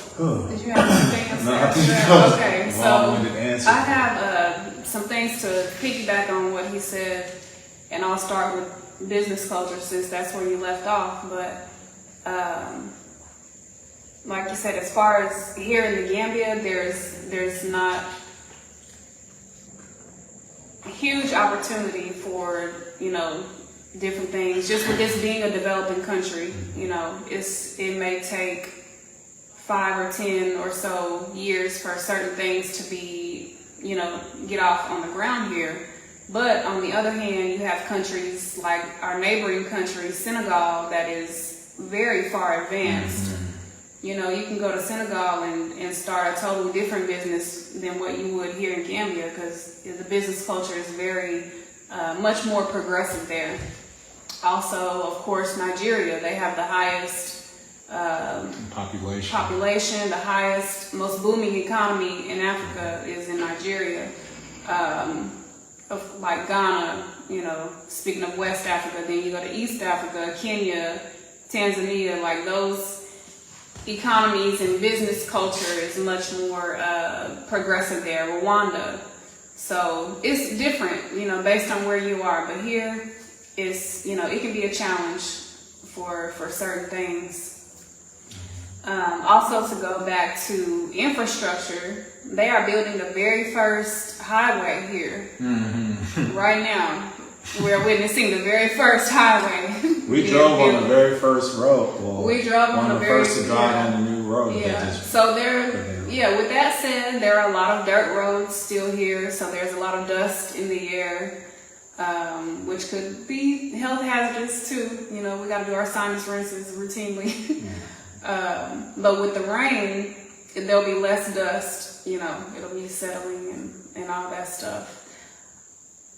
did you have something else? No, I think that was okay, a so long-winded answer. I have some things to piggyback on what he said, and I'll start with business culture since that's where you left off. But like you said, as far as here in the Gambia, there's not a huge opportunity for, you know, different things. Just with this being a developing country, you know, it may take 5 or 10 or so years for certain things to be, you know, get off on the ground here. But on the other hand, you have countries like our neighboring country, Senegal, that is very far advanced. You know, you can go to Senegal and start a totally different business than what you would here in Gambia, because the business culture is very much more progressive there. Also, of course, Nigeria, they have the highest population, the highest, most booming economy in Africa is in Nigeria. Like Ghana, you know, speaking of West Africa, then you go to East Africa, Kenya, Tanzania, like those economies and business culture is much more progressive there. Rwanda. So it's different, you know, based on where you are. But here, it's, you know, it can be a challenge for certain things. Also, to go back to infrastructure, they are building the very first highway here. Right now, we're witnessing the very first highway. We drove on the very first road. Well, we drove on the very first to drive on the new road. Yeah. So with that said, there are a lot of dirt roads still here. So there's a lot of dust in the air, which could be health hazardous too. You know, we got to do our sinus rinses routinely. But with the rain, there'll be less dust. You know, it'll be settling and all that stuff.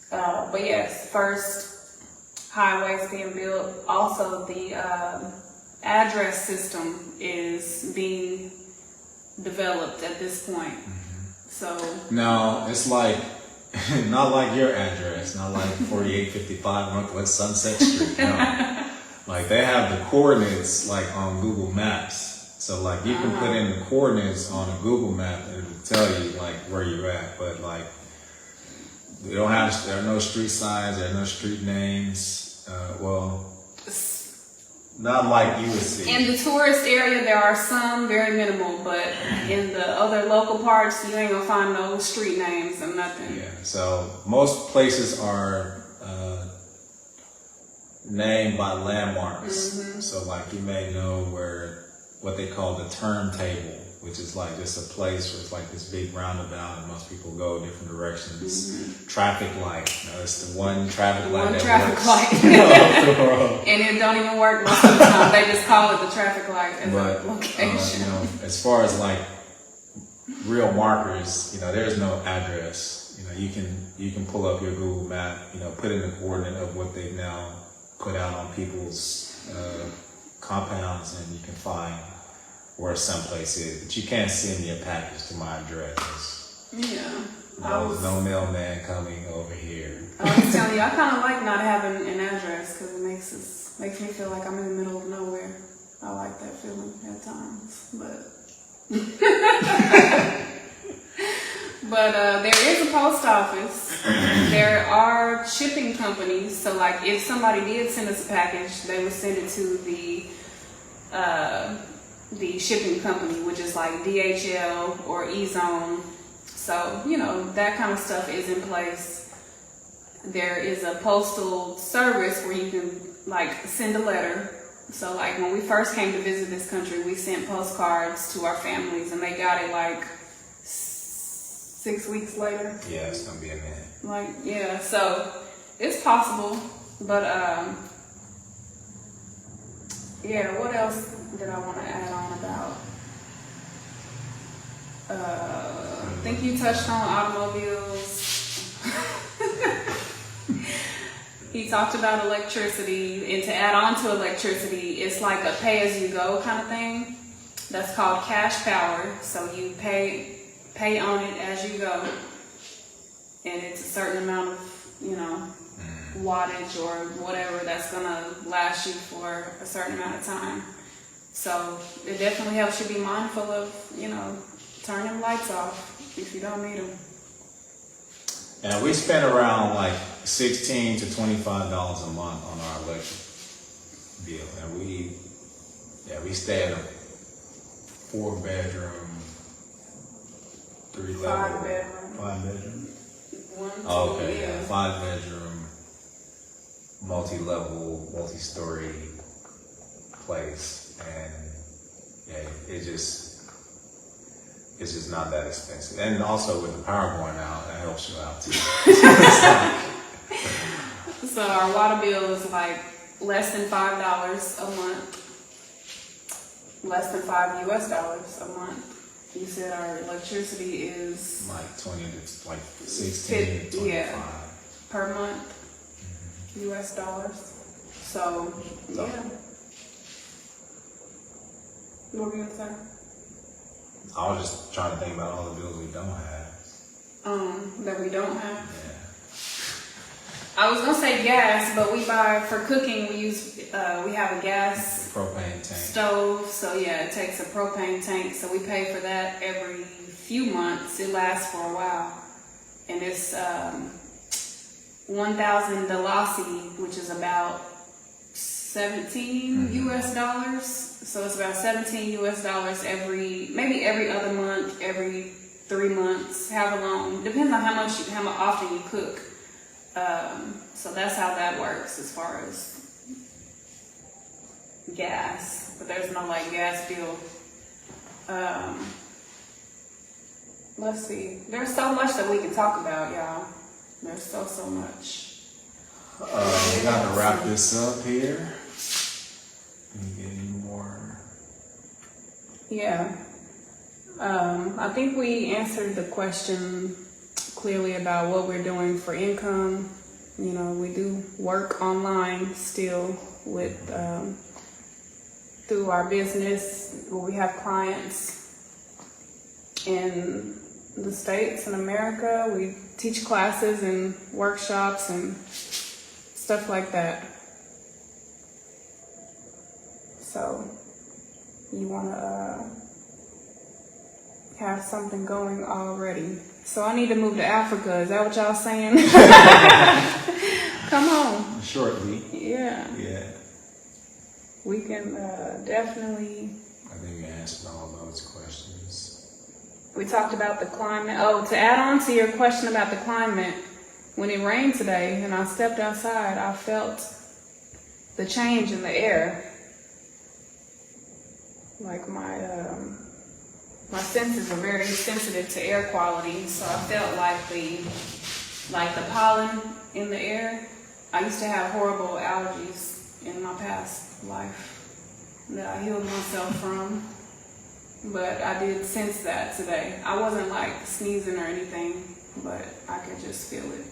But yes, first highways being built. Also, the address system is being developed at this point. So now it's like not like your address, not like 4855 Northwest Sunset Street. No, like they have the coordinates like on Google Maps. So like you can put in the coordinates on a Google map and it'll tell you like where you're at. But like there are no street signs, there are no street names. Well, not like you would see. In the tourist area, there are some, very minimal, but in the other local parts, you ain't gonna find no street names and nothing. Yeah, so most places are named by landmarks. So like you may know what they call the turntable, which is like just a place where it's like this big roundabout and most people go different directions. Traffic light. You know, it's the one traffic light that works. And it don't even work most of the time. They just call it the traffic light as a location. You know, as far as like real markers, you know, there's no address. You know, you can pull up your Google map, you know, put in the coordinate of what they've now put out on people's compounds, and you can find where someplace is, but you can't send me a package to my address. Yeah. No mailman coming over here. I was telling you, I kind of like not having an address because it makes us Makes me feel like I'm in the middle of nowhere. I like that feeling at times, but there is a post office. There are shipping companies. So like if somebody did send us a package, they would send it to the shipping company, which is like DHL or E-Zone. So, that kind of stuff is in place. There is a postal service where you can like send a letter. So like when we first came to visit this country, we sent postcards to our families and they got it like 6 weeks later. Yeah, it's gonna be a minute. So it's possible, but what else did I want to add on about? I think you touched on automobiles. He talked about electricity, and to add on to electricity, it's like a pay-as-you-go kind of thing. That's called cash power. So you pay on it as you go, and it's a certain amount of, wattage or whatever that's gonna last you for a certain amount of time. So it definitely helps you be mindful of, turning lights off if you don't need them. And we spend around like $16 to $25 a month on our electric bill, and we stay in a 4-bedroom, 3-level, 5-bedroom. 5-bedroom, multi-level, multi-story place, and it's just not that expensive. And also with the power going out, that helps you out too. So our water bill is like less than $5 a month, less than $5 US a month. You said our electricity is like 20 to like 16 to 25 per month, US dollars. So yeah. What were you gonna say? I was just trying to think about all the bills we don't have. That we don't have? Yeah. I was gonna say gas, but we buy, for cooking, we have a gas Propane tank. stove, so it takes a propane tank, so we pay for that every few months. It lasts for a while. And it's 1,000 Dalasi, which is about 17 US dollars. So it's about 17 US dollars maybe every other month, every 3 months, however long. Depends on how often you cook. So that's how that works as far as gas. But there's no like gas bill. Let's see. There's so much that we can talk about, y'all. There's so much. We got to wrap this up here. Can you get any more? Yeah. I think we answered the question clearly about what we're doing for income. We do work online still with through our business where we have clients in the States and America. We teach classes and workshops and stuff like that. So you want to have something going already. So I need to move to Africa. Is that what y'all saying? Come on. Shortly. Yeah. Yeah. We can definitely. I think we answered all those questions. We talked about the climate. Oh, to add on to your question about the climate, when it rained today and I stepped outside, I felt the change in the air. Like my senses are very sensitive to air quality, so I felt like the pollen in the air. I used to have horrible allergies in my past life that I healed myself from, but I did sense that today. I wasn't like sneezing or anything, but I could just feel it.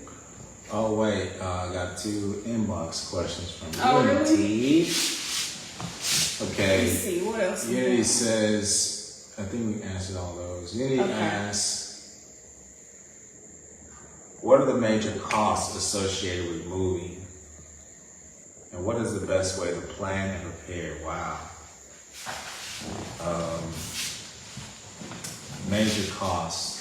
Oh wait, I got 2 inbox questions from Really? Unity. Okay. Let's see, what else? Unity says, I think we answered all those. Unity asks, what are the major costs associated with moving? And what is the best way to plan and prepare? Wow. Major costs.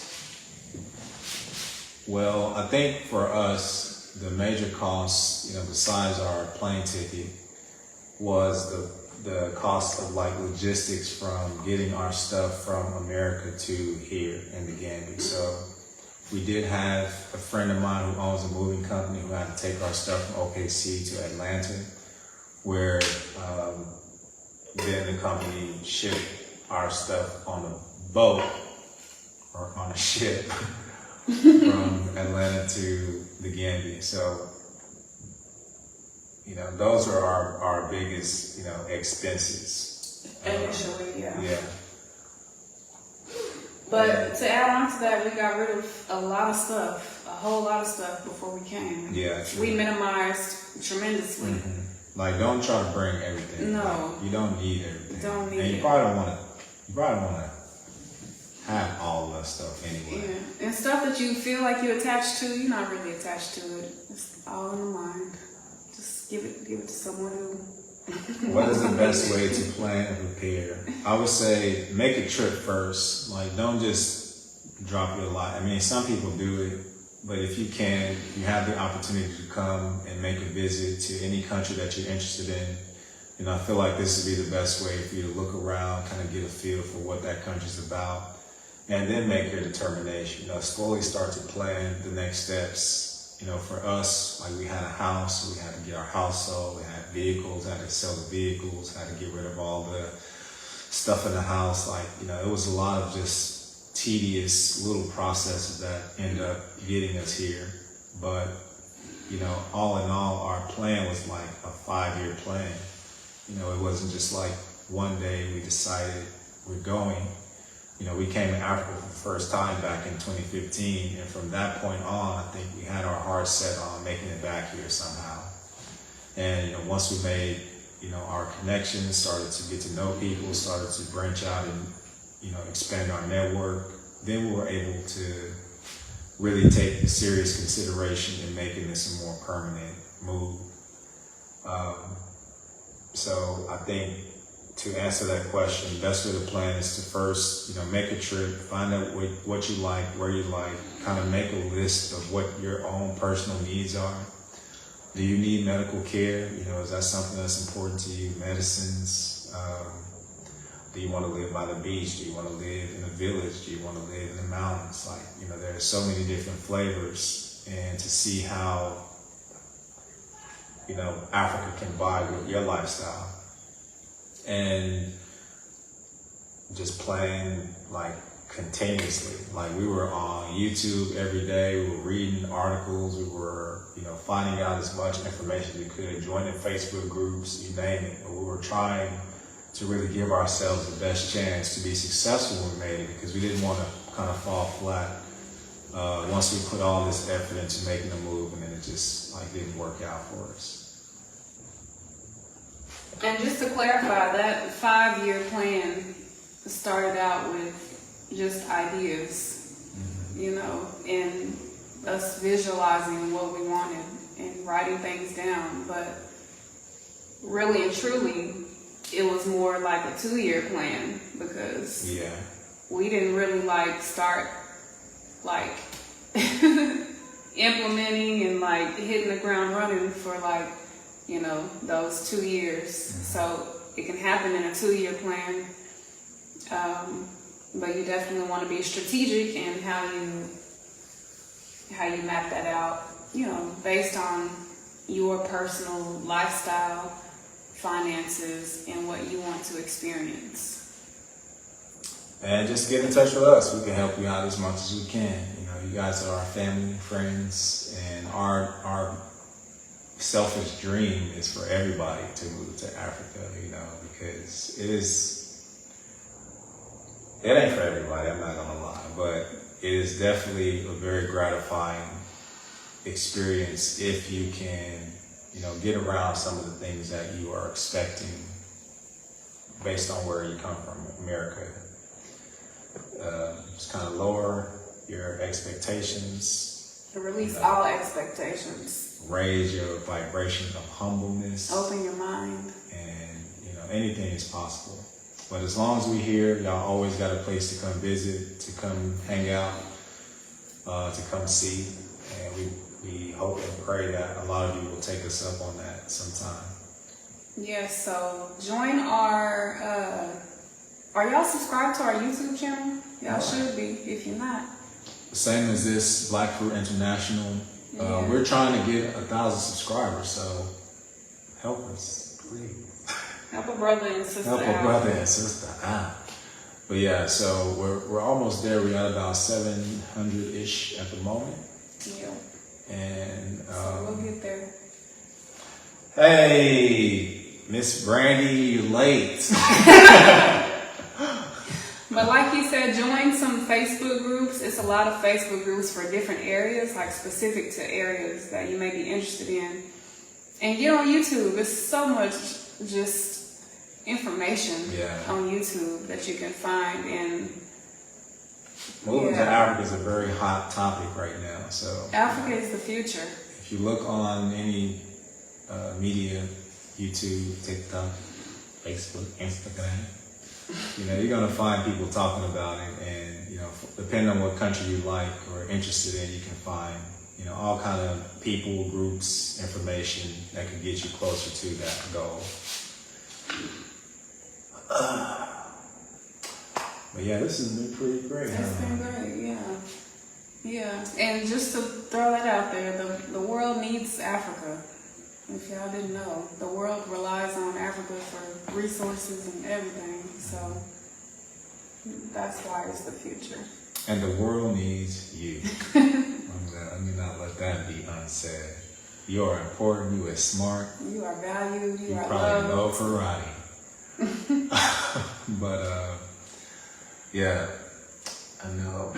Well, I think for us, the major costs, besides our plane ticket, was the cost of like logistics from getting our stuff from America to here in the Gambia. So we did have a friend of mine who owns a moving company who had to take our stuff from OKC to Atlanta, where then the company shipped our stuff on a boat or on a ship from Atlanta to the Gambia. So, those are our biggest, expenses. Initially, yeah. Yeah. But to add on to that, we got rid of a lot of stuff, a whole lot of stuff before we came. Yeah. True. We minimized tremendously. Mm-hmm. Like, don't try to bring everything. No. Like, you don't need everything. Don't need and it. You probably don't want to have all of that stuff anyway. Yeah. And stuff that you feel like you're attached to, you're not really attached to it. It's all in the mind. Just give it to someone who. What is the best way to plan and prepare? I would say make a trip first. Like, don't just drop your life. I mean, some people do it, but if you can, you have the opportunity to come and make a visit to any country that you're interested in. I feel like this would be the best way for you to look around, kind of get a feel for what that country's about, and then make your determination. Slowly start to plan the next steps. For us, like, we had a house, we had to get our house sold, we had vehicles, had to sell the vehicles, had to get rid of all the stuff in the house. Like, it was a lot of just tedious little processes that end up getting us here. But, all in all, our plan was like a 5-year plan. It wasn't just like one day we decided we're going. We came to Africa for the first time back in 2015, and from that point on, I think we had our hearts set on making it back here somehow. And once we made, our connections, started to get to know people, started to branch out and, expand our network, then we were able to really take serious consideration in making this a more permanent move. So I think, to answer that question, the best way to plan is to first, make a trip, find out what you like, where you like, kind of make a list of what your own personal needs are. Do you need medical care? Is that something that's important to you? Medicines? Do you want to live by the beach? Do you want to live in a village? Do you want to live in the mountains? Like, there's so many different flavors, and to see how, Africa can vibe with your lifestyle. And just playing like continuously. Like, we were on YouTube every day, we were reading articles, we were, finding out as much information as we could, joining Facebook groups, you name it. But we were trying to really give ourselves the best chance to be successful when we made it, because we didn't want to kind of fall flat once we put all this effort into making a move, and then it just didn't work out for us. And just to clarify, that 5-year plan started out with just ideas, and us visualizing what we wanted and writing things down. But really and truly, it was more like a 2-year plan, because we didn't really start implementing and hitting the ground running for those 2 years. So it can happen in a 2-year plan, but you definitely want to be strategic in how you map that out, based on your personal lifestyle, finances, and what you want to experience. And just get in touch with us. We can help you out as much as we can. You guys are our family, friends, and our selfish dream is for everybody to move to Africa, because it ain't for everybody, I'm not gonna lie, but it is definitely a very gratifying experience if you can, get around some of the things that you are expecting based on where you come from, America. Just kind of lower your expectations To release all expectations. Raise your vibration of humbleness. Open your mind. And, anything is possible. But as long as we're here, y'all always got a place to come visit, to come hang out, to come see. And we hope and pray that a lot of you will take us up on that sometime. Yes, so join our, are y'all subscribed to our YouTube channel? Y'all should be, if you're not. Same as this, Black Fruit International. Yeah. We're trying to get 1,000 subscribers, so help us, please. Help a brother and sister Help out. a brother and sister out. But yeah, so we're almost there. We're at about 700-ish at the moment. Yeah. And So we'll get there. Hey, Miss Brandy, you're late. But like you said, join some Facebook groups. It's a lot of Facebook groups for different areas, like specific to areas that you may be interested in. And get on YouTube. There's so much just information on YouTube that you can find. And moving to Africa is a very hot topic right now. So Africa is the future. if you look on any media, YouTube, TikTok, Facebook, Instagram, you're gonna find people talking about it, and depending on what country you like or interested in, you can find all kind of people, groups, information that can get you closer to that goal. But yeah, this has been pretty great. It's been great, yeah. And just to throw that out there, the world needs Africa. If y'all didn't know, the world relies on Africa for resources and everything. So that's why it's the future. And the world needs you. Let me not let that be unsaid. You are important. You are smart. You are valued. You are probably loved. know karate. But yeah, I know.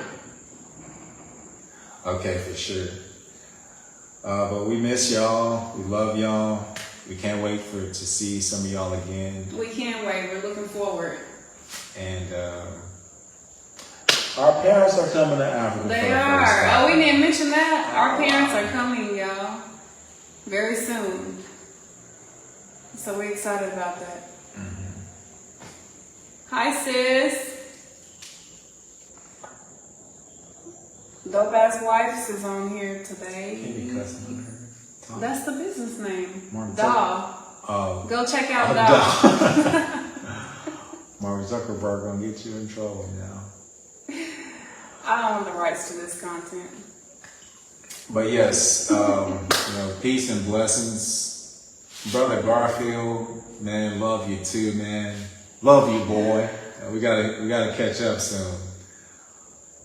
Okay, for sure. But we miss y'all. We love y'all. We can't wait to see some of y'all again. We can't wait. We're looking forward. And our parents are coming to Africa. They are. Oh, we didn't mention that. Our parents are coming, y'all, very soon. So we're excited about that. Mm-hmm. Hi, sis. Dope Ass Wives is on here today. Can you cuss on her? That's the business name. Mark Daw. Oh. Go check out Daw. Mark Zuckerberg gonna get you in trouble now. I don't want the rights to this content. But yes, peace and blessings. Brother Garfield, man, love you too, man. Love you, boy. We gotta catch up soon.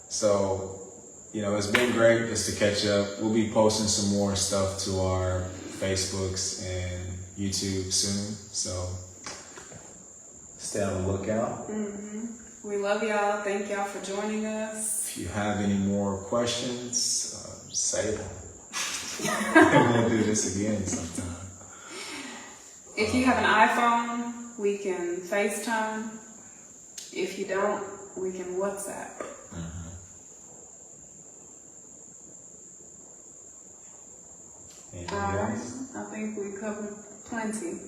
So, it's been great just to catch up. We'll be posting some more stuff to our Facebooks and YouTube soon. So stay on the lookout. Mm-hmm. We love y'all. Thank y'all for joining us. If you have any more questions, say them. We'll do this again sometime. If you have an iPhone, we can FaceTime. If you don't, we can WhatsApp. Mm-hmm. Anything else? I think we covered plenty.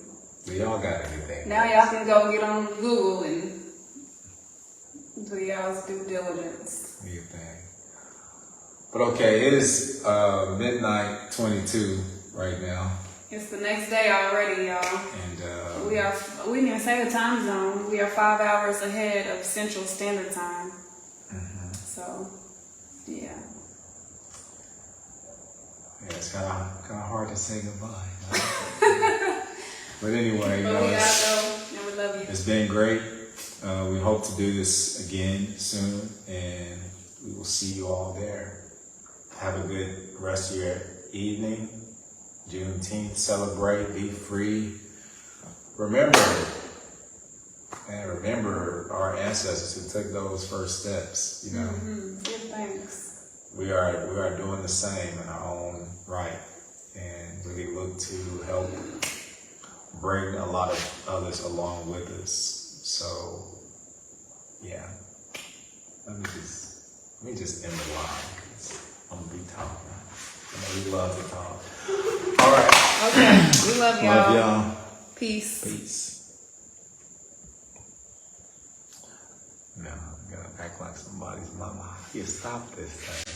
We all got everything. Now y'all can go get on Google and do y'all's due diligence. Do your thing. But okay, it is midnight 22 right now. It's the next day already, y'all. And we didn't even say the time zone. We are 5 hours ahead of Central Standard Time. Mm-hmm. So, yeah. Yeah, it's kind of hard to say goodbye. Huh? But anyway, But we gotta go, and we love you. It's been great. We hope to do this again soon, and we will see you all there. Have a good rest of your evening. Juneteenth, celebrate, be free. Remember our ancestors who took those first steps. Mm-hmm. Give thanks. We are doing the same in our own right, and really look to help bring a lot of others along with us. So, yeah. Let me just end the line. I'm gonna be talking. We love to talk. All right. Okay. We love y'all. Love y'all. Peace. Peace. No, I'm gonna act like somebody's mama. You stop this thing.